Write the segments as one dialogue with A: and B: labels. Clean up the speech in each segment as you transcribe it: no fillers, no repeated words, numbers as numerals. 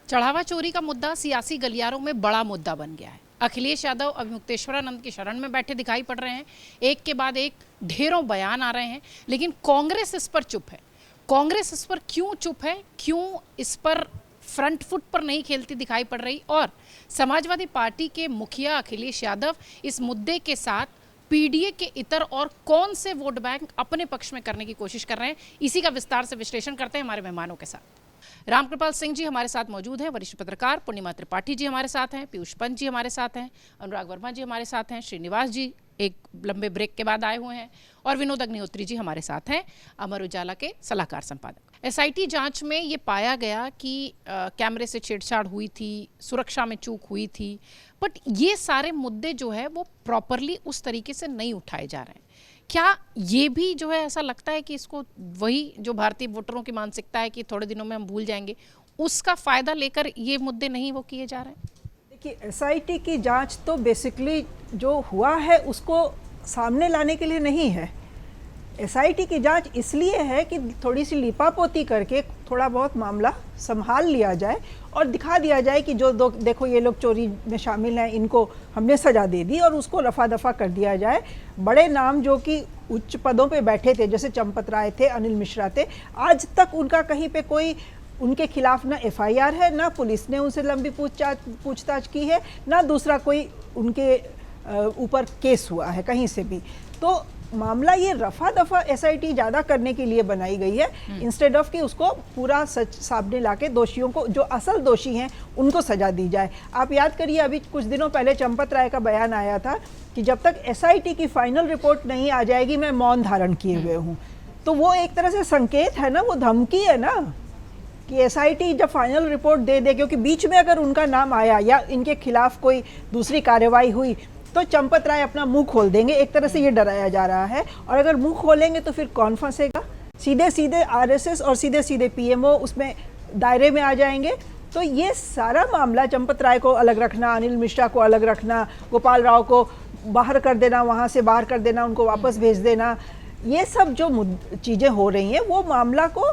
A: चढ़ावा चोरी का मुद्दा सियासी गलियारों में बड़ा मुद्दा बन गया है। अखिलेश यादव अब मुक्तेश्वरानंद की शरण में बैठे दिखाई पड़ रहे हैं। एक के बाद एक ढेरों बयान आ रहे हैं, लेकिन कांग्रेस इस पर चुप है। कांग्रेस इस पर क्यों चुप है, क्यों इस पर फ्रंट फुट पर नहीं खेलती दिखाई पड़ रही, और समाजवादी पार्टी के मुखिया अखिलेश यादव इस मुद्दे के साथ पीडीए के इतर और कौन से वोट बैंक अपने पक्ष में करने की कोशिश कर रहे हैं, इसी का विस्तार से विश्लेषण करते हैं हमारे मेहमानों के साथ। रामकृपाल सिंह जी हमारे साथ मौजूद हैं, वरिष्ठ पत्रकार। पूर्णिमा त्रिपाठी जी हमारे साथ हैं। पीयूष पंत जी हमारे साथ हैं। अनुराग वर्मा जी हमारे साथ हैं। श्रीनिवास जी एक लंबे ब्रेक के बाद आए हुए हैं, और विनोद अग्निहोत्री जी हमारे साथ हैं, अमर उजाला के सलाहकार संपादक। एसआईटी जांच में ये पाया गया कि कैमरे से छेड़छाड़ हुई थी, सुरक्षा में चूक हुई थी, बट ये सारे मुद्दे जो है वो प्रॉपरली उस तरीके से नहीं उठाए जा रहे हैं। क्या ये भी जो है ऐसा लगता है कि इसको वही जो भारतीय वोटरों की मानसिकता है कि थोड़े दिनों में हम भूल जाएंगे, उसका फायदा लेकर ये मुद्दे नहीं वो किए जा रहे हैं?
B: देखिए, एसआईटी की जांच तो बेसिकली जो हुआ है उसको सामने लाने के लिए नहीं है। एसआईटी की जांच इसलिए है कि थोड़ी सी लिपापोती करके थोड़ा बहुत मामला संभाल लिया जाए और दिखा दिया जाए कि जो देखो ये लोग चोरी में शामिल हैं, इनको हमने सजा दे दी, और उसको रफा दफा कर दिया जाए। बड़े नाम जो कि उच्च पदों पे बैठे थे, जैसे चंपत राय थे, अनिल मिश्रा थे, आज तक उनका कहीं पे कोई उनके खिलाफ ना एफआईआर है, ना पुलिस ने उनसे लंबी पूछताछ की है, ना दूसरा कोई उनके ऊपर केस हुआ है कहीं से भी। तो मामला ये रफा दफा एसआईटी ज़्यादा करने के लिए बनाई गई है, इंस्टेड ऑफ कि उसको पूरा सच सामने लाके दोषियों को, जो असल दोषी हैं, उनको सजा दी जाए। आप याद करिए, अभी कुछ दिनों पहले चंपत राय का बयान आया था कि जब तक एसआईटी की फाइनल रिपोर्ट नहीं आ जाएगी मैं मौन धारण किए हुए हूँ। तो वो एक तरह से संकेत है ना, वो धमकी है ना कि एसआईटी जब फाइनल रिपोर्ट दे दे, क्योंकि बीच में अगर उनका नाम आया या इनके खिलाफ कोई दूसरी कार्रवाई हुई तो चंपत राय अपना मुंह खोल देंगे। एक तरह से ये डराया जा रहा है, और अगर मुंह खोलेंगे तो फिर कौन फंसेगा? सीधे सीधे आरएसएस और सीधे सीधे पीएमओ उसमें दायरे में आ जाएंगे। तो ये सारा मामला, चंपत राय को अलग रखना, अनिल मिश्रा को अलग रखना, गोपाल राव को बाहर कर देना, वहाँ से बाहर कर देना, उनको वापस भेज देना, ये सब जो चीज़ें हो रही हैं वो मामला को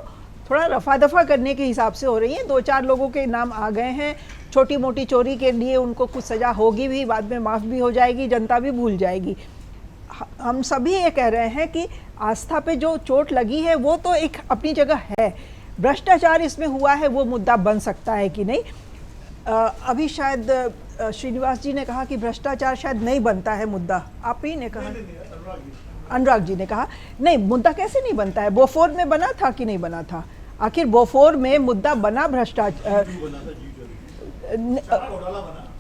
B: थोड़ा रफा दफा करने के हिसाब से हो रही हैं। 2-4 लोगों के नाम आ गए हैं, छोटी मोटी चोरी के लिए उनको कुछ सज़ा होगी भी, बाद में माफ़ भी हो जाएगी, जनता भी भूल जाएगी। हम सभी ये कह रहे हैं कि आस्था पे जो चोट लगी है वो तो एक अपनी जगह है, भ्रष्टाचार इसमें हुआ है वो मुद्दा बन सकता है कि नहीं। अभी शायद श्रीनिवास जी ने कहा कि भ्रष्टाचार शायद नहीं बनता है मुद्दा, आप ही ने कहा, अनुराग जी ने कहा नहीं, मुद्दा कैसे नहीं बनता है? बोफोर में बना था कि नहीं बना था? आखिर बोफोर में मुद्दा बना भ्रष्टाचार,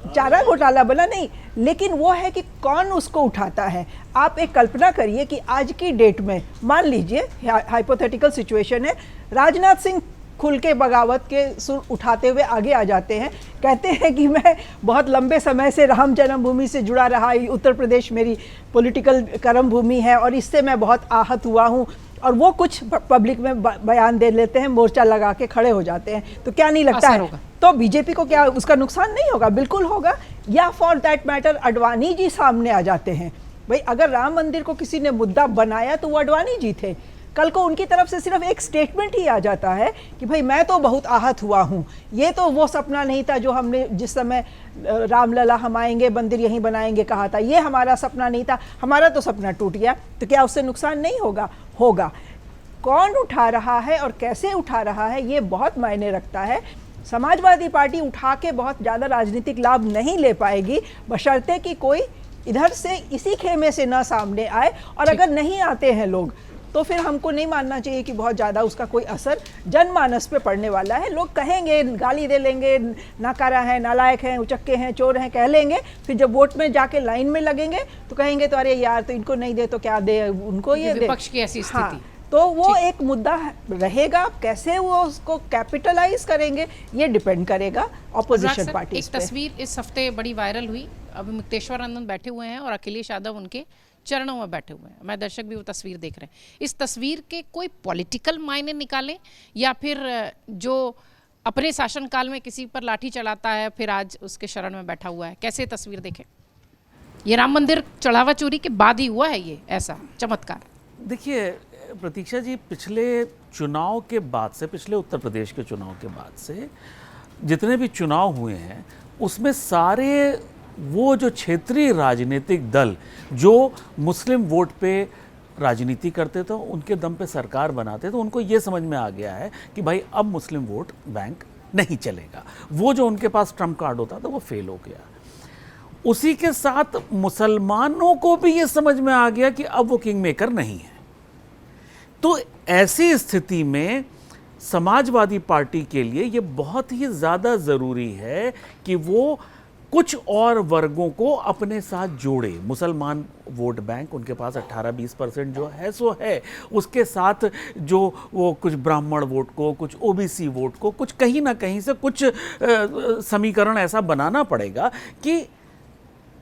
B: चारा घोटाला बना नहीं, लेकिन वो है कि कौन उसको उठाता है। आप एक कल्पना करिए कि आज की डेट में, मान लीजिए हाइपोथेटिकल सिचुएशन है, राजनाथ सिंह खुल के बगावत के सुर उठाते हुए आगे आ जाते हैं, कहते हैं कि मैं बहुत लंबे समय से राम जन्मभूमि से जुड़ा रहा, उत्तर प्रदेश मेरी पॉलिटिकल कर्म भूमि है और इससे मैं बहुत आहत हुआ हूँ, और वो कुछ पब्लिक में बयान दे लेते हैं, मोर्चा लगा के खड़े हो जाते हैं, तो क्या नहीं लगता है तो बीजेपी को क्या उसका नुकसान नहीं होगा? बिल्कुल होगा। या for that matter Advani ji सामने आ जाते हैं। भाई, अगर राम मंदिर को किसी ने मुद्दा बनाया तो वो अडवाणी जी थे। कल को उनकी तरफ से सिर्फ एक स्टेटमेंट ही आ जाता है कि भाई मैं तो बहुत आहत हुआ हूँ, ये तो वो सपना नहीं था जो हमने जिस समय रामलला हम आएंगे मंदिर यहीं बनाएंगे कहा था, ये हमारा सपना नहीं था, हमारा तो सपना टूट गया। तो क्या उससे नुकसान नहीं होगा? होगा। कौन उठा रहा है और कैसे उठा रहा है ये बहुत मायने रखता है। समाजवादी पार्टी उठा के बहुत ज़्यादा राजनीतिक लाभ नहीं ले पाएगी, बशर्ते कि कोई इधर से इसी खेमे से ना सामने आए, और अगर नहीं आते हैं लोग तो फिर हमको नहीं मानना चाहिए कि बहुत ज़्यादा उसका कोई असर जनमानस पे पड़ने वाला है। लोग कहेंगे, गाली दे लेंगे, नाकारा है, नालायक हैं, उचक्के हैं, चोर हैं, कह लेंगे, फिर जब वोट में जाके लाइन में लगेंगे तो कहेंगे तो अरे यार, तो इनको नहीं दे तो क्या दे उनको, ये दे।
A: विपक्ष की ऐसी स्थिति।
B: हाँ, तो वो एक मुद्दा रहेगा। कैसे वो उसको कैपिटलाइज करेंगे ये डिपेंड करेगा ऑपोजिशन पार्टी।
A: एक तस्वीर इस हफ्ते बड़ी वायरल हुई, अभी मुक्तेश्वरानंद बैठे हुए हैं और अखिलेश यादव उनके चरणों में बैठे हुए हैं। मैं दर्शक भी वो तस्वीर देख रहे हैं। इस तस्वीर के कोई पॉलिटिकल मायने निकालें, या फिर जो अपने शासनकाल में किसी पर लाठी चलाता है फिर आज उसके शरण में बैठा हुआ है, कैसे तस्वीर देखें? ये राम मंदिर चढ़ावा चोरी के बाद ही हुआ है ये ऐसा चमत्कार।
C: देखिए प्रतीक्षा जी, पिछले चुनाव के बाद से, पिछले उत्तर प्रदेश के चुनाव के बाद से जितने भी चुनाव हुए हैं उसमें सारे वो जो क्षेत्रीय राजनीतिक दल जो मुस्लिम वोट पे राजनीति करते थे, उनके दम पे सरकार बनाते थे, उनको ये समझ में आ गया है कि भाई अब मुस्लिम वोट बैंक नहीं चलेगा। वो जो उनके पास ट्रम्प कार्ड होता था वो फेल हो गया। उसी के साथ मुसलमानों को भी ये समझ में आ गया कि अब वो किंग मेकर नहीं है। तो ऐसी स्थिति में समाजवादी पार्टी के लिए ये बहुत ही ज़्यादा ज़रूरी है कि वो कुछ और वर्गों को अपने साथ जोड़े। मुसलमान वोट बैंक उनके पास 18-20% जो है सो है, उसके साथ जो वो कुछ ब्राह्मण वोट को, कुछ ओबीसी वोट को, कुछ कहीं ना कहीं से कुछ समीकरण ऐसा बनाना पड़ेगा कि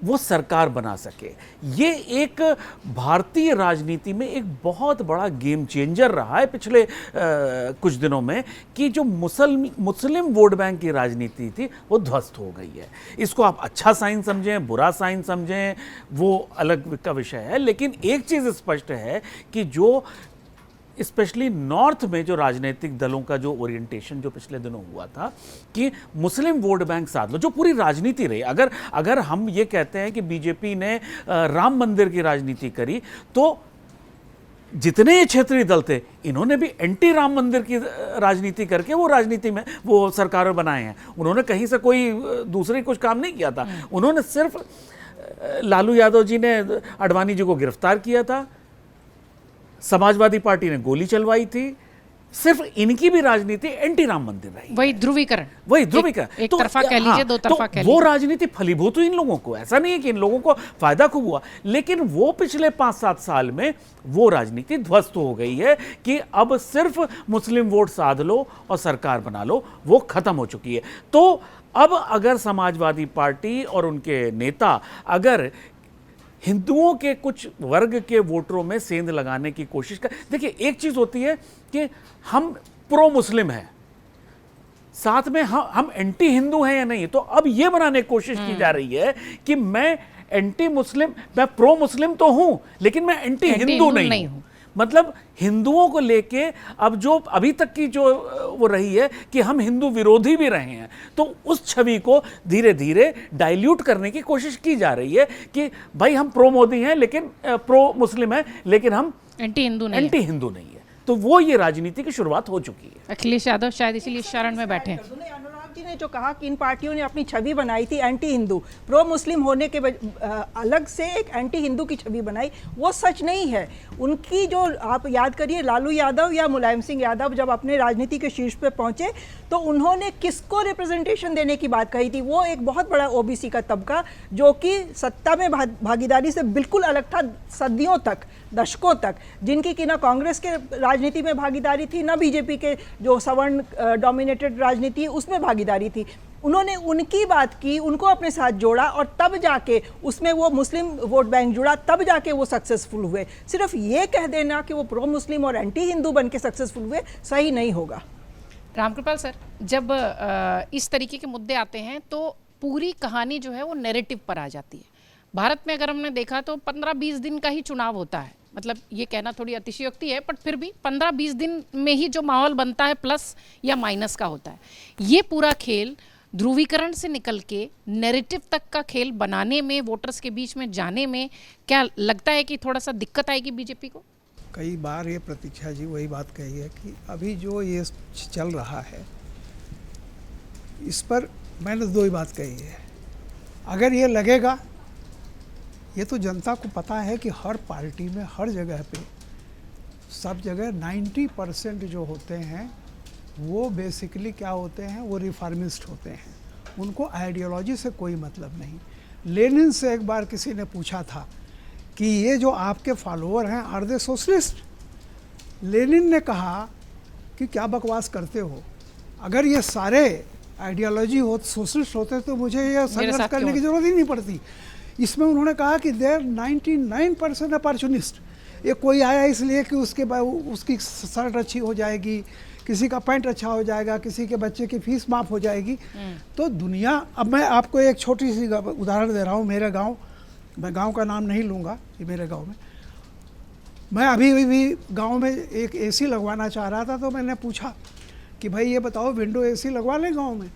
C: वो सरकार बना सके। ये एक भारतीय राजनीति में एक बहुत बड़ा गेम चेंजर रहा है पिछले कुछ दिनों में कि जो मुस्लिम वोट बैंक की राजनीति थी वो ध्वस्त हो गई है। इसको आप अच्छा साइन समझें, बुरा साइन समझें, वो अलग का विषय है, लेकिन एक चीज़ स्पष्ट है कि जो स्पेशली नॉर्थ में जो राजनीतिक दलों का जो ओरिएंटेशन जो पिछले दिनों हुआ था कि मुस्लिम वोट बैंक साध लो, जो पूरी राजनीति रही। अगर हम ये कहते हैं कि बीजेपी ने राम मंदिर की राजनीति करी, तो जितने ये क्षेत्रीय दल थे इन्होंने भी एंटी राम मंदिर की राजनीति करके वो राजनीति में वो सरकारें बनाए हैं। उन्होंने कहीं से कोई दूसरी कुछ काम नहीं किया था। उन्होंने सिर्फ लालू यादव जी ने आडवाणी जी को गिरफ्तार किया था, समाजवादी पार्टी ने गोली चलवाई थी, सिर्फ इनकी भी राजनीति एंटी राम मंदिर रही।
A: वही ध्रुवीकरण, एक तरफा कह लीजिए, दो तरफा कह लीजिए।
C: वो राजनीति फलीभूत हुई इन लोगों को, ऐसा नहीं है कि इन लोगों को फायदा खूब हुआ, लेकिन वो पिछले 5-7 साल में वो राजनीति ध्वस्त हो गई है कि अब सिर्फ मुस्लिम वोट साध लो और सरकार बना लो, वो खत्म हो चुकी है। तो अब अगर समाजवादी पार्टी और उनके नेता अगर हिंदुओं के कुछ वर्ग के वोटरों में सेंध लगाने की कोशिश कर, देखिए एक चीज होती है कि हम प्रो मुस्लिम हैं, साथ में हम एंटी हिंदू हैं या नहीं। तो अब यह बनाने की कोशिश की जा रही है कि मैं एंटी मुस्लिम, मैं प्रो मुस्लिम तो हूं लेकिन मैं एंटी हिंदू नहीं हूं। मतलब हिंदुओं को लेके अब जो अभी तक की जो वो रही है कि हम हिंदू विरोधी भी रहे हैं, तो उस छवि को धीरे धीरे डाइल्यूट करने की कोशिश की जा रही है कि भाई हम प्रो मोदी हैं लेकिन प्रो मुस्लिम हैं, लेकिन हम एंटी हिंदू नहीं है। तो वो ये राजनीति की शुरुआत हो चुकी है।
A: अखिलेश यादव शायद इसीलिए शरण में बैठे हैं।
B: अनुराग जी ने जो कहा कि इन पार्टियों ने अपनी छवि बनाई थी एंटी हिंदू, प्रो मुस्लिम होने के अलग से एक एंटी हिंदू की छवि बनाई, वो सच नहीं है। उनकी जो आप याद करिए, लालू यादव या मुलायम सिंह यादव जब अपने राजनीति के शीर्ष पे पहुंचे तो उन्होंने किसको रिप्रेजेंटेशन देने की बात कही थी? वो एक बहुत बड़ा ओबीसी का तबका जो कि सत्ता में भागीदारी से बिल्कुल अलग था सदियों तक, दशकों तक, जिनकी कि ना कांग्रेस के राजनीति में भागीदारी थी, ना बीजेपी के जो सवर्ण डोमिनेटेड राजनीति है उसमें भागीदारी थी। उन्होंने उनकी बात की, उनको अपने साथ जोड़ा और तब जाके उसमें वो मुस्लिम वोट बैंक जुड़ा, तब जाके वो सक्सेसफुल हुए। सिर्फ ये कह देना कि वो प्रो मुस्लिम और एंटी हिंदू बन के सक्सेसफुल हुए सही नहीं होगा।
A: रामकृपाल सर, जब इस तरीके के मुद्दे आते हैं तो पूरी कहानी जो है वो नैरेटिव पर आ जाती है। भारत में अगर हमने देखा तो 15-20 दिन का ही चुनाव होता है, मतलब ये कहना थोड़ी अतिशयोक्ति है, बट फिर भी 15-20 दिन में ही जो माहौल बनता है प्लस या माइनस का होता है। ये पूरा खेल ध्रुवीकरण से निकल के नैरेटिव तक का खेल बनाने में, वोटर्स के बीच में जाने में क्या लगता है कि थोड़ा सा दिक्कत आएगी बीजेपी को?
D: कई बार ये प्रतीक्षा जी वही बात कही है कि अभी जो ये चल रहा है इस पर मैंने 2 ही बात कही है। अगर ये लगेगा, ये तो जनता को पता है कि हर पार्टी में हर जगह पे सब जगह 90% जो होते हैं वो बेसिकली क्या होते हैं, वो रिफॉर्मिस्ट होते हैं, उनको आइडियोलॉजी से कोई मतलब नहीं। लेनिन से एक बार किसी ने पूछा था कि ये जो आपके फॉलोअर हैं आर दे सोशलिस्ट? लेनिन ने कहा कि क्या बकवास करते हो, अगर ये सारे आइडियोलॉजी हो सोशलिस्ट होते तो मुझे ये संघर्ष करने की जरूरत ही नहीं पड़ती। इसमें उन्होंने कहा कि देर 99% अपॉर्चुनिस्ट, ये कोई आया इसलिए कि उसकी शर्ट अच्छी हो जाएगी, किसी का पैंट अच्छा हो जाएगा, किसी के बच्चे की फीस माफ़ हो जाएगी। तो दुनिया, अब मैं आपको एक छोटी सी उदाहरण दे रहा हूँ। मेरे गांव, मैं गांव का नाम नहीं लूँगा, ये मेरे गांव में, मैं अभी भी गांव में एक एसी लगवाना चाह रहा था, तो मैंने पूछा कि भाई ये बताओ विंडो एसी लगवा लें गांव में?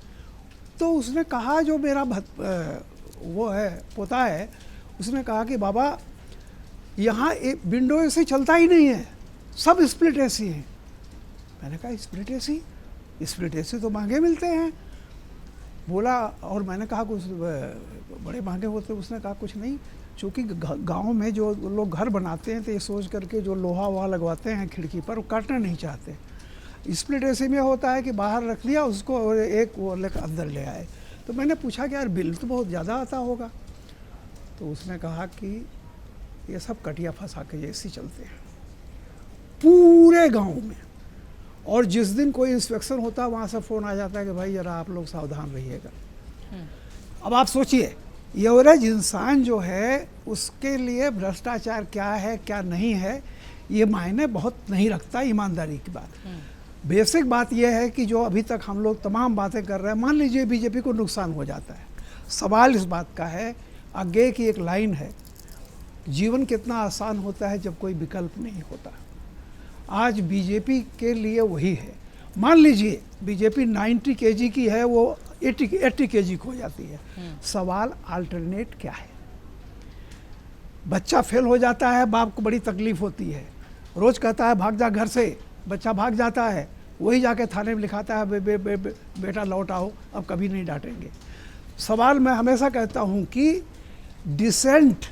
D: तो उसने कहा, जो मेरा वो है पोता है, उसने कहा कि बाबा यहाँ एक विंडो एसी चलता ही नहीं है, सब स्प्लिट एसी हैं। मैंने कहा स्प्लिट एसी? स्प्लिट एसी तो महंगे मिलते हैं। बोला, और मैंने कहा कुछ बड़े महंगे होते। उसने कहा कुछ नहीं, चूँकि गांव में जो लोग घर बनाते हैं तो ये सोच करके जो लोहा वहा लगवाते हैं खिड़की पर, वो काटना नहीं चाहते। स्प्लिट एसी में होता है कि बाहर रख लिया उसको और एक वो लेकर अंदर ले आए। तो मैंने पूछा कि यार बिल तो बहुत ज़्यादा आता होगा। तो उसने कहा कि ये सब कटिया फंसा के एसी चलते हैं पूरे गांव में, और जिस दिन कोई इंस्पेक्शन होता है वहाँ से फ़ोन आ जाता है कि भाई ज़रा आप लोग सावधान रहिएगा। अब आप सोचिए, एवरेज इंसान जो है उसके लिए भ्रष्टाचार क्या है क्या नहीं है ये मायने बहुत नहीं रखता, ईमानदारी की बात। बेसिक बात यह है कि जो अभी तक हम लोग तमाम बातें कर रहे हैं, मान लीजिए बीजेपी को नुकसान हो जाता है, सवाल इस बात का है, आगे की एक लाइन है, जीवन कितना आसान होता है जब कोई विकल्प नहीं होता। आज बीजेपी के लिए वही है। मान लीजिए बीजेपी 90 केजी की है, वो 80 केजी हो जाती है। सवाल अल्टरनेट क्या है? बच्चा फेल हो जाता है, बाप को बड़ी तकलीफ होती है, रोज कहता है भाग जा घर से, बच्चा भाग जाता है, वही जाके थाने में लिखाता है बेटा लौट आओ, अब कभी नहीं डांटेंगे। सवाल मैं हमेशा कहता हूँ कि डिसेंट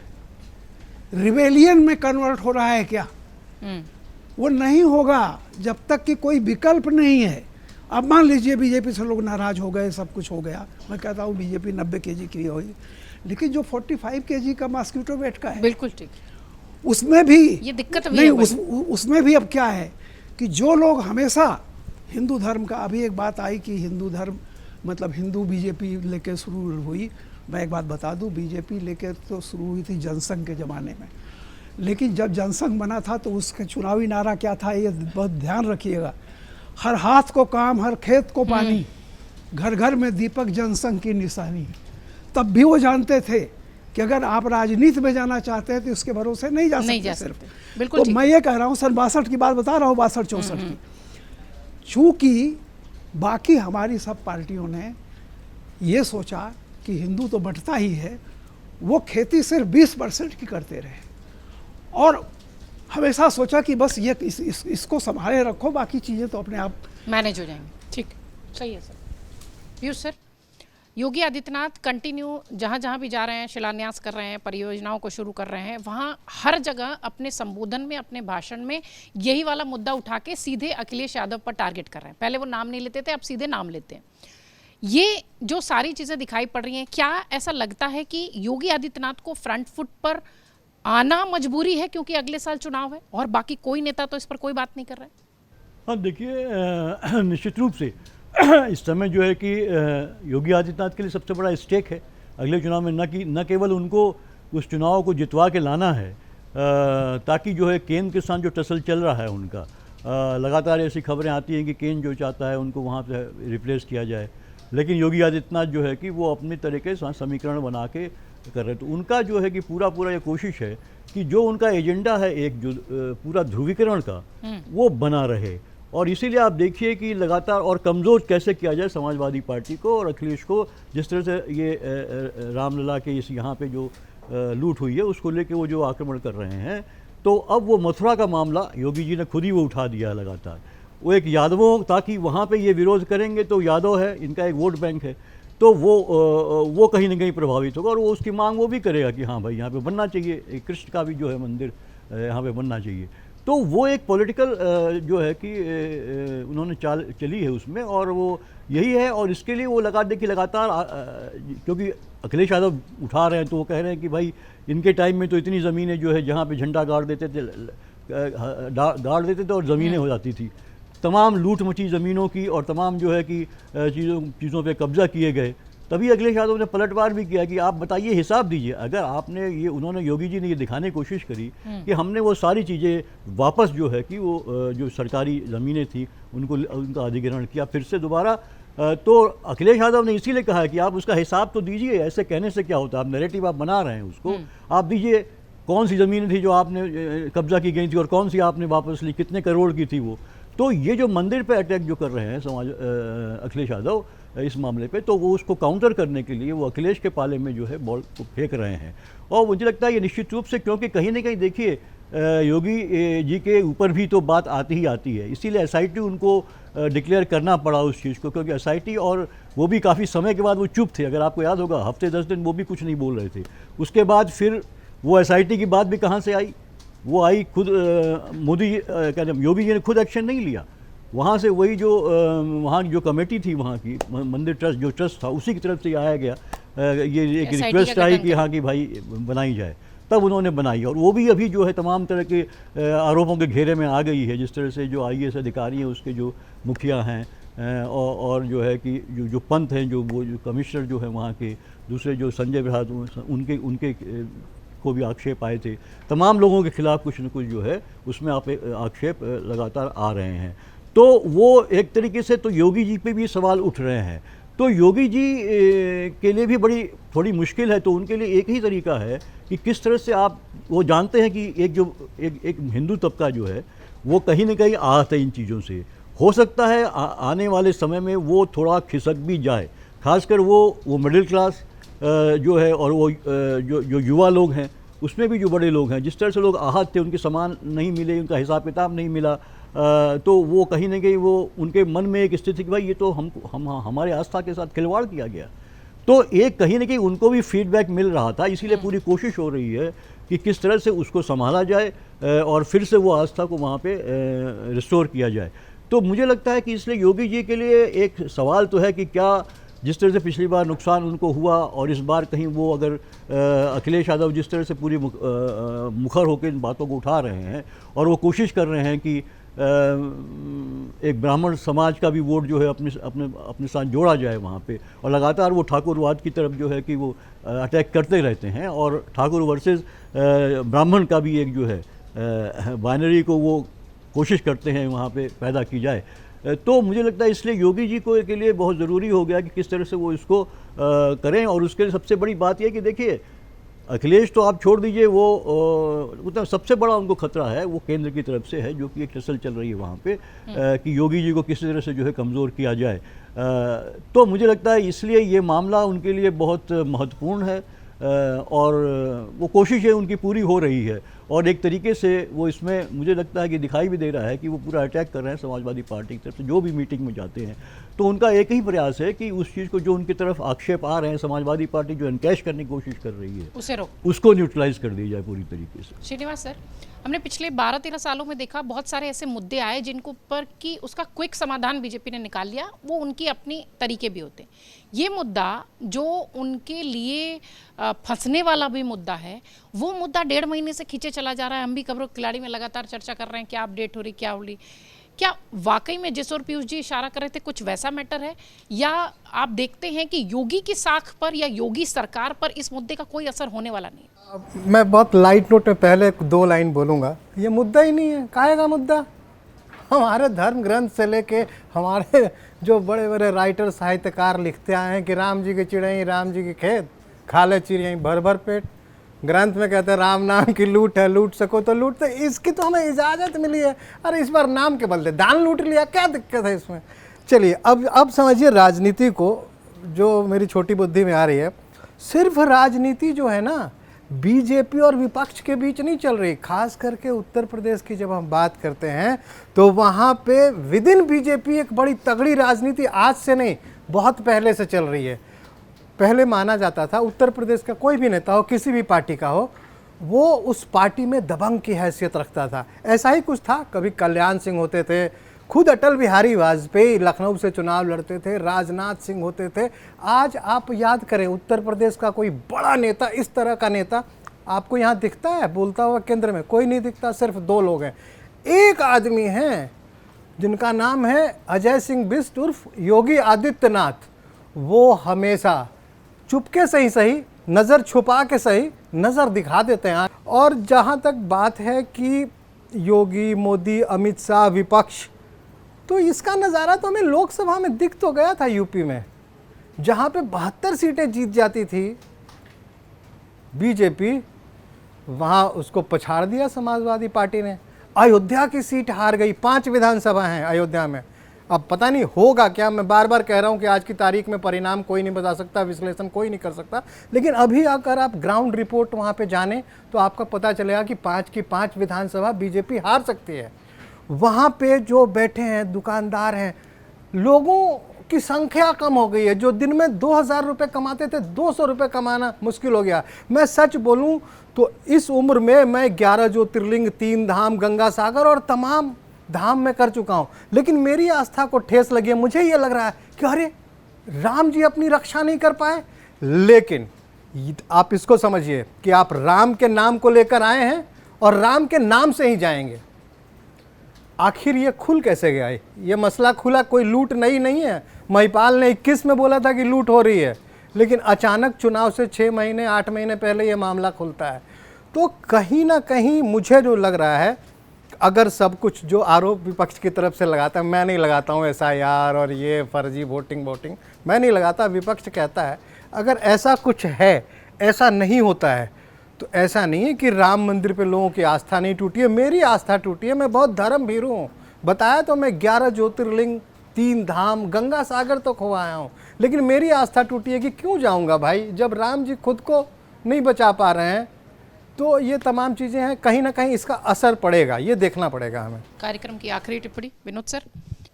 D: रिबेलियन में कन्वर्ट हो रहा है क्या? वो नहीं होगा जब तक कि कोई विकल्प नहीं है। अब मान लीजिए बीजेपी से लोग नाराज हो गए, सब कुछ हो गया, मैं कहता हूँ बीजेपी 90 केजी की होगी, लेकिन जो 45 केजी का मॉस्किटो बैट का है,
A: बिल्कुल ठीक,
D: उसमें भी
A: ये दिक्कत भी
D: नहीं,
A: है।
D: उसमें भी अब क्या है कि जो लोग हमेशा हिंदू धर्म का, अभी एक बात आई कि हिंदू धर्म मतलब हिंदू बीजेपी लेके शुरू हुई। मैं एक बात बता दूं, बीजेपी लेके तो शुरू हुई थी जनसंघ के ज़माने में, लेकिन जब जनसंघ बना था तो उसका चुनावी नारा क्या था, ये बहुत ध्यान रखिएगा, हर हाथ को काम, हर खेत को पानी, घर घर में दीपक, जनसंघ की निशानी। तब भी वो जानते थे कि अगर आप राजनीति में जाना चाहते हैं तो उसके भरोसे नहीं जा सकते सिर्फ।
A: बिल्कुल
D: तो मैं ये कह रहा हूँ, सन 62 की बात बता रहा हूँ, 62-64 की। चूँकि बाकी हमारी सब पार्टियों ने ये सोचा कि हिंदू तो बंटता ही है, वो खेती सिर्फ 20% की करते रहे और हमेशा सोचा कि बस ये इसको संभाले रखो, बाकी चीज़ें तो अपने आप
A: मैनेज हो जाएंगी। ठीक, सही है sir. Piyush sir, Yogi Adityanath continue जहाँ जहाँ भी जा रहे हैं, शिलान्यास कर रहे हैं, परियोजनाओं को शुरू कर रहे हैं, वहाँ हर जगह अपने संबोधन में, अपने भाषण में यही वाला मुद्दा उठा के सीधे अखिलेश यादव पर टारगेट कर रहे हैं। पहले वो नाम नहीं लेते थे, अब सीधे नाम लेते हैं। ये जो सारी चीज़ें दिखाई पड़ रही हैं, क्या ऐसा लगता है कि योगी आदित्यनाथ को फ्रंट फुट पर आना मजबूरी है क्योंकि अगले साल चुनाव है और बाकी कोई नेता तो इस पर कोई बात नहीं कर रहा है?
E: हाँ देखिए, निश्चित रूप से इस समय जो है कि योगी आदित्यनाथ के लिए सबसे बड़ा स्टेक है अगले चुनाव में, न केवल उनको उस चुनाव को जितवा के लाना है, ताकि जो है केंद्र के साथ जो टसल चल रहा है उनका, लगातार ऐसी खबरें आती हैं कि केंद्र जो चाहता है उनको वहाँ से रिप्लेस किया जाए, लेकिन योगी आदित्यनाथ जो है कि वो अपने तरीके से समीकरण बना के कर रहे हैं। तो उनका जो है कि पूरा ये कोशिश है कि जो उनका एजेंडा है एक जो पूरा ध्रुवीकरण का, वो बना रहे। और इसीलिए आप देखिए कि लगातार और कमज़ोर कैसे किया जाए समाजवादी पार्टी को और अखिलेश को, जिस तरह से ये रामलला के इस यहाँ पे जो लूट हुई है उसको लेके वो जो आक्रमण कर रहे हैं, तो अब वो मथुरा का मामला योगी जी ने खुद ही वो उठा दिया है लगातार। वो एक यादवों, ताकि वहाँ पे ये विरोध करेंगे तो यादव है, इनका एक वोट बैंक है, तो वो कहीं ना कहीं प्रभावित होगा और वो उसकी मांग वो भी करेगा कि हाँ भाई यहाँ पे बनना चाहिए, एक कृष्ण का भी जो है मंदिर यहाँ पे बनना चाहिए। तो वो एक पॉलिटिकल जो है कि उन्होंने चाल चली है उसमें, और वो यही है। और इसके लिए वो लगातार क्योंकि अखिलेश यादव उठा रहे हैं तो वो कह रहे हैं कि भाई इनके टाइम में तो इतनी ज़मीनें जो है जहाँ पे झंडा गाड़ देते थे और ज़मीनें हो जाती थी, तमाम लूट मची ज़मीनों की और तमाम जो है कि चीज़ों पे कब्जा किए गए। तभी अखिलेश यादव ने पलटवार भी किया कि आप बताइए, हिसाब दीजिए। अगर आपने ये, उन्होंने योगी जी ने ये दिखाने की कोशिश करी कि हमने वो सारी चीज़ें वापस जो है कि वो जो सरकारी ज़मीनें थी उनका अधिग्रहण किया फिर से दोबारा, तो अखिलेश यादव ने इसीलिए कहा कि आप उसका हिसाब तो दीजिए, ऐसे कहने से क्या होता है, आप नैरेटिव आप बना रहे हैं उसको, आप दीजिए कौन सी ज़मीनें थी जो आपने कब्जा की गई थी और कौन सी आपने वापस ली, कितने करोड़ की थी वो। तो ये जो मंदिर पे अटैक जो कर रहे हैं अखिलेश यादव इस मामले पे, तो वो उसको काउंटर करने के लिए वो अखिलेश के पाले में जो है बॉल को फेंक रहे हैं। और मुझे लगता है ये निश्चित रूप से, क्योंकि कहीं ना कहीं देखिए योगी जी के ऊपर भी तो बात आती ही आती है, इसीलिए एसआईटी उनको डिक्लेयर करना पड़ा उस चीज़ को, क्योंकि एसआईटी, और वो भी काफ़ी समय के बाद वो चुप थे। अगर आपको याद होगा हफ्ते 10 दिन वो भी कुछ नहीं बोल रहे थे। उसके बाद फिर वो एसआईटी की बात भी कहाँ से आई, वो आई खुद मोदी क्या नाम, योगी जी ने खुद एक्शन नहीं लिया। वहाँ से वही जो वहाँ जो कमेटी थी वहाँ की मंदिर ट्रस्ट, जो ट्रस्ट था उसी की तरफ से आया गया, ये एक रिक्वेस्ट आई कि हाँ कि भाई बनाई जाए, तब उन्होंने बनाई। और वो भी अभी जो है तमाम तरह के आरोपों के घेरे में आ गई है, जिस तरह से जो आईएएस अधिकारी हैं उसके जो मुखिया हैं और जो है कि जो पंत हैं, जो वो जो कमिश्नर जो है वहाँ के, दूसरे जो संजय प्रसाद, उनके को भी आक्षेप आए थे। तमाम लोगों के खिलाफ कुछ न कुछ जो है उसमें आक्षेप लगातार आ रहे हैं। तो वो एक तरीके से तो योगी जी पे भी सवाल उठ रहे हैं। तो योगी जी के लिए भी थोड़ी मुश्किल है। तो उनके लिए एक ही तरीका है कि किस तरह से आप, वो जानते हैं कि एक हिंदू तबका जो है वो कहीं ना कहीं आहत है इन चीज़ों से। हो सकता है आने वाले समय में वो थोड़ा खिसक भी जाए, खासकर वो मिडिल क्लास जो है, और वो जो युवा लोग हैं उसमें भी जो बड़े लोग हैं, जिस तरह से लोग आहत थे, उनके सामान नहीं मिले, उनका हिसाब किताब नहीं मिला, तो वो कहीं ना कहीं वो उनके मन में एक स्थिति कि भाई ये तो हमारे आस्था के साथ खिलवाड़ किया गया। तो एक कहीं ना कहीं उनको भी फीडबैक मिल रहा था, इसीलिए पूरी कोशिश हो रही है कि किस तरह से उसको संभाला जाए और फिर से वो आस्था को वहाँ पे रिस्टोर किया जाए। तो मुझे लगता है कि इसलिए योगी जी के लिए एक सवाल तो है कि क्या जिस तरह से पिछली बार नुकसान उनको हुआ और इस बार कहीं वो अगर अखिलेश यादव जिस तरह से पूरी मुखर होकर इन बातों को उठा रहे हैं और वो कोशिश कर रहे हैं कि एक ब्राह्मण समाज का भी वोट जो है अपने साथ जोड़ा जाए वहाँ पे, और लगातार वो ठाकुरवाद की तरफ जो है कि वो अटैक करते रहते हैं, और ठाकुर वर्सेस ब्राह्मण का भी एक जो है बाइनरी को वो कोशिश करते हैं वहाँ पे पैदा की जाए। तो मुझे लगता है इसलिए योगी जी को के लिए बहुत ज़रूरी हो गया कि किस तरह से वो इसको करें। और उसके लिए सबसे बड़ी बात यह कि देखिए अखिलेश तो आप छोड़ दीजिए, वो सबसे बड़ा उनको खतरा है वो केंद्र की तरफ से है, जो कि एक फसल चल रही है वहाँ पे कि योगी जी को किसी तरह से जो है कमज़ोर किया जाए। तो मुझे लगता है इसलिए ये मामला उनके लिए बहुत महत्वपूर्ण है और वो कोशिश है उनकी पूरी हो रही है। और एक तरीके से वो इसमें मुझे लगता है कि दिखाई भी दे रहा है कि वो पूरा अटैक कर रहे हैं समाजवादी पार्टी की तरफ से। जो भी मीटिंग में जाते हैं तो उनका एक ही प्रयास है कि उस चीज़ को जो उनकी तरफ आक्षेप आ रहे हैं, समाजवादी पार्टी जो एनकैश करने की कोशिश कर रही है उसको न्यूट्रलाइज कर दी जाए पूरी तरीके से।
A: श्रीनिवास सर, हमने पिछले 12-13 सालों में देखा बहुत सारे ऐसे मुद्दे आए जिनको ऊपर कि उसका क्विक समाधान बीजेपी ने निकाल लिया, वो उनकी अपनी तरीके भी होते हैं। ये मुद्दा जो उनके लिए फंसने वाला भी मुद्दा है, वो मुद्दा 1.5 महीने से खींचे चला जा रहा है। हम भी खबरों खिलाड़ी में लगातार चर्चा कर रहे हैं, क्या अपडेट हो रही, क्या हो रही। क्या वाकई में जिस ओर पीयूष जी इशारा कर रहे थे कुछ वैसा मैटर है, या आप देखते हैं कि योगी की साख पर या योगी सरकार पर इस मुद्दे का कोई असर होने वाला नहीं?
F: मैं बहुत लाइट नोट में पहले 2 लाइन बोलूँगा। ये मुद्दा ही नहीं है, काहे का मुद्दा? हमारे धर्म ग्रंथ से लेके हमारे जो बड़े बड़े राइटर साहित्यकार लिखते आए हैं कि राम जी की चिड़ई राम जी की खेत, खा ले चिड़ियाँ भर भर पेट। ग्रंथ में कहते हैं राम नाम की लूट है, लूट सको तो लूट। तो इसकी तो हमें इजाज़त मिली है, अरे इस बार नाम के बदले दान लूट लिया, क्या दिक्कत है इसमें? चलिए अब समझिए राजनीति को, जो मेरी छोटी बुद्धि में आ रही है। सिर्फ राजनीति जो है ना बीजेपी और विपक्ष के बीच नहीं चल रही। खास करके उत्तर प्रदेश की जब हम बात करते हैं तो वहाँ पे विद इन बीजेपी एक बड़ी तगड़ी राजनीति आज से नहीं बहुत पहले से चल रही है। पहले माना जाता था उत्तर प्रदेश का कोई भी नेता हो, किसी भी पार्टी का हो, वो उस पार्टी में दबंग की हैसियत रखता था। ऐसा ही कुछ था, कभी कल्याण सिंह होते थे, खुद अटल बिहारी वाजपेयी लखनऊ से चुनाव लड़ते थे, राजनाथ सिंह होते थे। आज आप याद करें उत्तर प्रदेश का कोई बड़ा नेता, इस तरह का नेता आपको यहाँ दिखता है बोलता हुआ केंद्र में? कोई नहीं दिखता। सिर्फ 2 लोग हैं। एक आदमी हैं जिनका नाम है अजय सिंह बिष्ट उर्फ योगी आदित्यनाथ। वो हमेशा चुपके से ही सही, नज़र छुपा के सही, नज़र दिखा देते हैं। और जहाँ तक बात है कि योगी, मोदी, अमित शाह, विपक्ष, तो इसका नज़ारा तो हमें लोकसभा में दिख तो गया था यूपी में, जहाँ पे 72 सीटें जीत जाती थी बीजेपी, वहाँ उसको पछाड़ दिया समाजवादी पार्टी ने। अयोध्या की सीट हार गई, 5 विधानसभा हैं अयोध्या में। अब पता नहीं होगा क्या, मैं बार बार कह रहा हूं कि आज की तारीख में परिणाम कोई नहीं बता सकता, विश्लेषण कोई नहीं कर सकता, लेकिन अभी अगर आप ग्राउंड रिपोर्ट वहां पे जाने तो आपका पता चलेगा कि 5 की 5 विधानसभा बीजेपी हार सकती है। वहां पे जो बैठे हैं दुकानदार हैं, लोगों की संख्या कम हो गई है। जो दिन में 2000 रुपये कमाते थे, 200 रुपये कमाना मुश्किल हो गया। मैं सच बोलूं तो इस उम्र में मैं 11 ज्योतिर्लिंग, 3 धाम, गंगा सागर और तमाम धाम में कर चुका हूं, लेकिन मेरी आस्था को ठेस लगी है। मुझे ये लग रहा है कि अरे राम जी अपनी रक्षा नहीं कर पाए। लेकिन आप इसको समझिए कि आप राम के नाम को लेकर आए हैं और राम के नाम से ही जाएंगे। आखिर ये खुल कैसे गया? ये मसला खुला, कोई लूट नहीं है। महिपाल ने 21 में बोला था कि लूट हो रही है, लेकिन अचानक चुनाव से 6 महीने 8 महीने पहले ये मामला खुलता है। तो कहीं ना कहीं मुझे जो लग रहा है, अगर सब कुछ जो आरोप विपक्ष की तरफ से लगाता है, मैं नहीं लगाता हूँ SIR और ये फर्जी वोटिंग मैं नहीं लगाता, विपक्ष कहता है अगर ऐसा कुछ है, ऐसा नहीं होता है, तो ऐसा नहीं है कि राम मंदिर पे लोगों की आस्था नहीं टूटी है। मेरी आस्था टूटी है। मैं बहुत धर्म भीरू हूँ, बताया तो मैं 11 ज्योतिर्लिंग, 3 धाम, गंगा सागर तक हो आया हूँ, लेकिन मेरी आस्था टूटी है कि क्यों जाऊँगा भाई, जब राम जी खुद को नहीं बचा पा रहे हैं। तो ये तमाम चीज़ें हैं, कहीं ना कहीं इसका असर पड़ेगा, ये देखना पड़ेगा हमें।
A: कार्यक्रम की आखिरी टिप्पणी विनोद सर।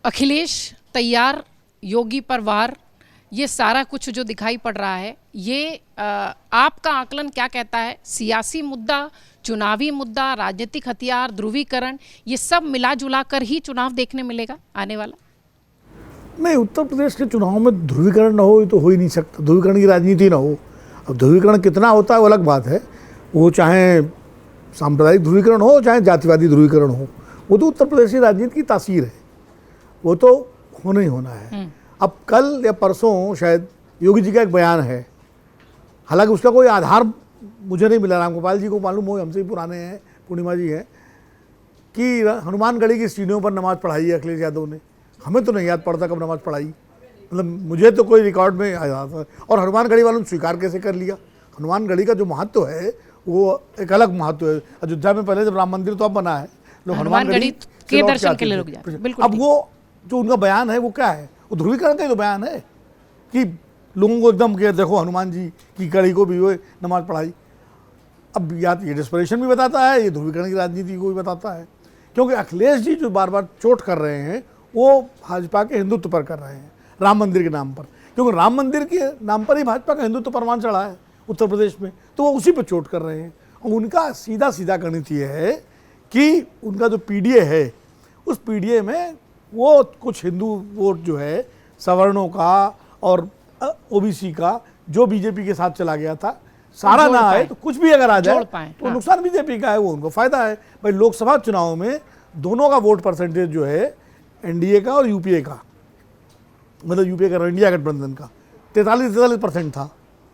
A: अखिलेश तैयार, योगी पर वार, ये सारा कुछ जो दिखाई पड़ रहा है, ये आपका आकलन क्या कहता है? सियासी मुद्दा, चुनावी मुद्दा, राजनीतिक हथियार, ध्रुवीकरण, ये सब मिला जुला कर ही चुनाव देखने मिलेगा आने वाला?
G: नहीं, उत्तर प्रदेश के चुनाव में ध्रुवीकरण ना हो ये तो हो ही नहीं सकता, ध्रुवीकरण की राजनीति ना हो। अब ध्रुवीकरण कितना होता है वो अलग बात है, वो चाहे सांप्रदायिक ध्रुवीकरण हो चाहे जातिवादी ध्रुवीकरण हो, वो तो उत्तर प्रदेश की राजनीति की तासीर है, वो तो होना ही होना है। अब कल या परसों शायद योगी जी का एक बयान है, हालांकि उसका कोई आधार मुझे नहीं मिला, रामगोपाल जी को मालूम हो, हमसे ही पुराने हैं, पूर्णिमा जी हैं, कि हनुमानगढ़ी की सीढ़ियों पर नमाज़ पढ़ाई है अखिलेश यादव ने। हमें तो नहीं याद पड़ता कब नमाज़ पढ़ाई, मतलब मुझे तो कोई रिकॉर्ड में आया था। और हनुमानगढ़ी वालों ने स्वीकार कैसे कर लिया? हनुमानगढ़ी का जो महत्व है वो एक अलग महत्व है। अयोध्या में पहले जब राम मंदिर तो अब बना है, लोग हनुमानगढ़ी
A: के दर्शन के लिए लोग जाते हैं। बिल्कुल।
G: अब वो जो उनका बयान है वो क्या है? वो ध्रुवीकरण का ही तो बयान है कि लोगों को एकदम कि देखो हनुमान जी की कड़ी को भी वो नमाज पढ़ाई। अब या ये डिस्परेशन भी बताता है, ये ध्रुवीकरण की राजनीति को भी बताता है, क्योंकि अखिलेश जी जो बार बार चोट कर रहे हैं वो भाजपा के हिंदुत्व पर कर रहे हैं, राम मंदिर के नाम पर, क्योंकि राम मंदिर के नाम पर ही भाजपा का हिंदुत्व परवान चढ़ा है उत्तर प्रदेश में, तो वो उसी पर चोट कर रहे हैं। और उनका सीधा सीधा गणित ये है कि उनका जो PDA है, उस PDA में वो कुछ हिंदू वोट जो है सवर्णों का और OBC का जो बीजेपी के साथ चला गया था, सारा ना आए तो कुछ भी अगर आ जाए तो नुकसान बीजेपी का है, वो उनको फायदा है। भाई लोकसभा चुनाव में दोनों का वोट परसेंटेज जो है NDA का और UPA का, मतलब UPA का इंडिया गठबंधन का 43% था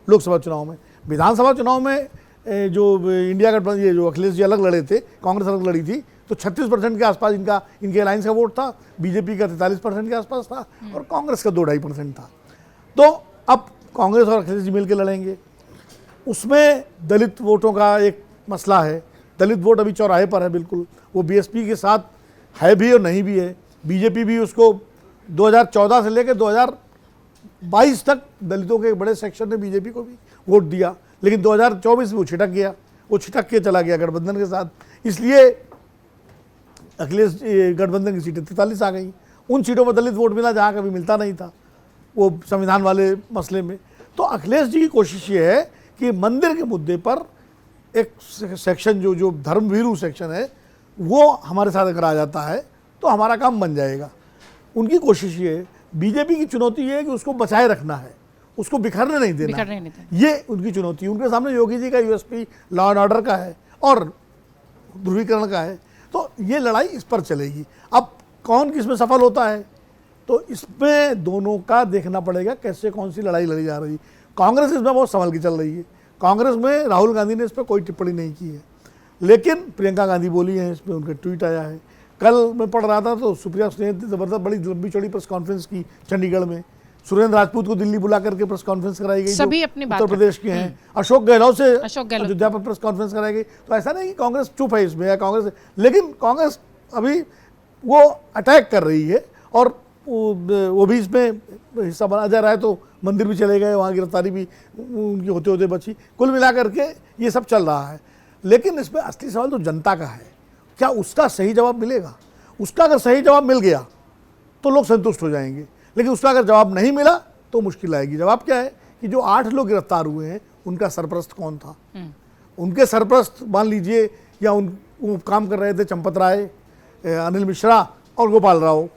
G: लोकसभा चुनाव में। विधानसभा चुनाव में जो इंडिया गठबंधन, ये जो अखिलेश जी अलग लड़े थे, कांग्रेस अलग लड़ी थी, तो 36% के आसपास इनके अलायंस का वोट था, बीजेपी का 43% के आसपास था और कांग्रेस का 2-2.5% था। तो अब कांग्रेस और अखिलेश जी मिलकर लड़ेंगे। उसमें दलित वोटों का एक मसला है, दलित वोट अभी चौराहे पर है बिल्कुल, वो BSP के साथ है भी और नहीं भी है। बीजेपी भी उसको 2014 से लेकर 2022 तक दलितों के एक बड़े सेक्शन ने बीजेपी को भी वोट दिया, लेकिन 2024 में वो छिटक गया, वो छिटक के चला गया गठबंधन के साथ। इसलिए अखिलेश गठबंधन की सीटें 43 आ गई। उन सीटों पर दलित वोट मिला जहाँ कभी मिलता नहीं था, वो संविधान वाले मसले में। तो अखिलेश जी की कोशिश ये है कि मंदिर के मुद्दे पर एक सेक्शन जो धर्मवीरू सेक्शन है वो हमारे साथ अगर आ जाता है तो हमारा काम बन जाएगा। उनकी कोशिश ये है। बीजेपी की चुनौती ये है कि उसको बचाए रखना है, उसको बिखरने नहीं देना, ये उनकी चुनौती। उनके सामने योगी जी का USP लॉ एंड ऑर्डर का है और ध्रुवीकरण का है, तो ये लड़ाई इस पर चलेगी। अब कौन किस में सफल होता है तो इसमें दोनों का देखना पड़ेगा कैसे कौन सी लड़ाई लड़ी जा रही है। कांग्रेस इसमें बहुत संभल की चल रही है। कांग्रेस में राहुल गांधी ने इस पर कोई टिप्पणी नहीं की है, लेकिन प्रियंका गांधी बोली है, इस पर उनका ट्वीट आया है। कल मैं पढ़ रहा था तो सुप्रिया ने ज़बरदस्त बड़ी लंबी चौड़ी प्रेस कॉन्फ्रेंस की चंडीगढ़ में। सुरेंद्र राजपूत को दिल्ली बुला करके प्रेस कॉन्फ्रेंस कराई गई,
A: सभी
G: जो
A: अपनी बात
G: उत्तर प्रदेश के हैं। अशोक गहलोत से
A: गहलोत।
G: अयोध्या पर प्रेस कॉन्फ्रेंस कराई गई। तो ऐसा नहीं कि कांग्रेस चुप है इसमें या कांग्रेस, लेकिन कांग्रेस अभी वो अटैक कर रही है और वो भी इसमें हिस्सा बना जा रहा है। तो मंदिर भी चले गए, वहाँ गिरफ्तारी भी उनकी होते होते बची। कुल मिलाकर के ये सब चल रहा है, लेकिन इसमें असली सवाल तो जनता का है, क्या उसका सही जवाब मिलेगा? उसका अगर सही जवाब मिल गया तो लोग संतुष्ट हो जाएंगे, लेकिन उसका अगर जवाब नहीं मिला तो मुश्किल आएगी। जवाब क्या है कि जो 8 लोग गिरफ्तार हुए हैं उनका सरपरस्त कौन था? उनके सरपरस्त मान लीजिए, या वो काम कर रहे थे चंपत राय, अनिल मिश्रा और गोपाल राव,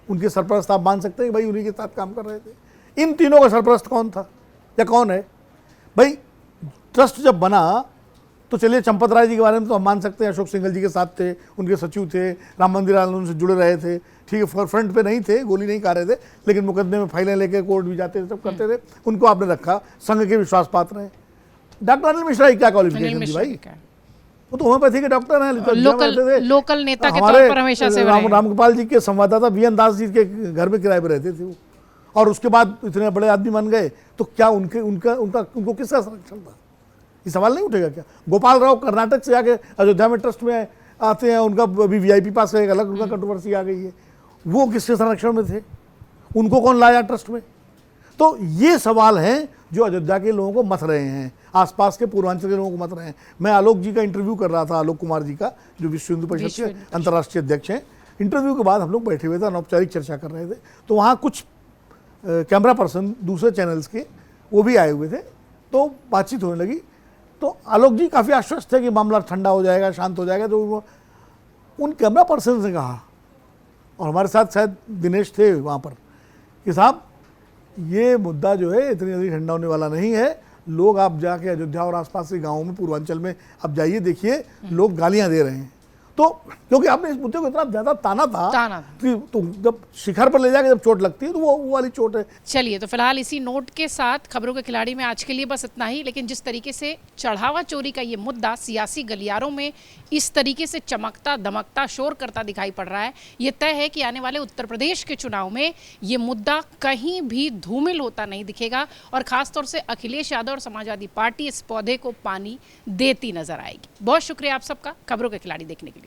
G: उनके सरपरस्त आप मान सकते हैं कि भाई उन्हीं के साथ काम कर रहे थे। इन तीनों का सरपरस्त कौन था या कौन है? भाई ट्रस्ट जब बना तो चलिए चंपत राय जी के बारे में तो हम मान सकते हैं, अशोक सिंघल जी के साथ थे, उनके सचिव थे, राम मंदिर आंदोलन से जुड़े रहे थे, ठीक है, फ्रंट पे नहीं थे, गोली नहीं खा रहे थे, लेकिन मुकदमे में फाइलें लेके कोर्ट भी जाते थे, सब करते थे, उनको आपने रखा, संघ के विश्वास पात्र हैं। डॉक्टर अनिल मिश्रा की क्या क्वालिफिकेशन थी भाई? वो तो होम्योपैथी के डॉक्टर हैं,
A: लोकल नेता के तौर पर हमेशा से
G: रामगोपाल जी के संवाददाता वीएन दास जी के घर में किराए पर रहते थे वो, और उसके बाद इतने बड़े आदमी बन गए, तो क्या उनको किसका संरक्षण था? ये सवाल नहीं उठेगा क्या? गोपाल राव कर्नाटक से आके अयोध्या में ट्रस्ट में आते हैं, उनका अभी वीआईपी पास है, एक अलग उनका कंट्रोवर्सी आ गई है, वो किसके संरक्षण में थे? उनको कौन लाया ट्रस्ट में? तो ये सवाल हैं जो अयोध्या के लोगों को मथ रहे हैं, आसपास के पूर्वांचल के लोगों को मथ रहे हैं। मैं आलोक जी का इंटरव्यू कर रहा था, आलोक कुमार जी का, जो विश्व हिंदू परिषद के अंतर्राष्ट्रीय अध्यक्ष हैं। इंटरव्यू के बाद हम लोग बैठे हुए थे, अनौपचारिक चर्चा कर रहे थे, तो वहाँ कुछ कैमरा पर्सन दूसरे चैनल्स के वो भी आए हुए थे, तो बातचीत होने लगी। तो आलोक जी काफ़ी आश्वस्त थे कि मामला ठंडा हो जाएगा, शांत हो जाएगा। तो उन कैमरा पर्सन ने कहा, और हमारे साथ शायद दिनेश थे वहाँ पर, कि साहब ये मुद्दा जो है इतनी जल्दी ठंडा होने वाला नहीं है। लोग आप जाके अयोध्या और आसपास के गाँवों में, पूर्वांचल में आप जाइए, देखिए लोग गालियाँ दे रहे हैं। तो क्योंकि आपने इस मुद्दे को इतना ज़्यादा ताना था कि तो जब शिखर पर ले जाके जब चोट लगती है तो वो वाली चोट है।
A: चलिए, तो फिलहाल इसी नोट के साथ खबरों के खिलाड़ी में आज के लिए बस इतना ही। लेकिन जिस तरीके से चढ़ावा चोरी का ये मुद्दा सियासी गलियारों में इस तरीके से चमकता दमकता शोर करता दिखाई पड़ रहा है, ये तय है कि आने वाले उत्तर प्रदेश के चुनाव में ये मुद्दा कहीं भी धूमिल होता नहीं दिखेगा, और खासतौर से अखिलेश यादव और समाजवादी पार्टी इस पौधे को पानी देती नजर आएगी। बहुत शुक्रिया आप सबका खबरों के खिलाड़ी देखने के लिए।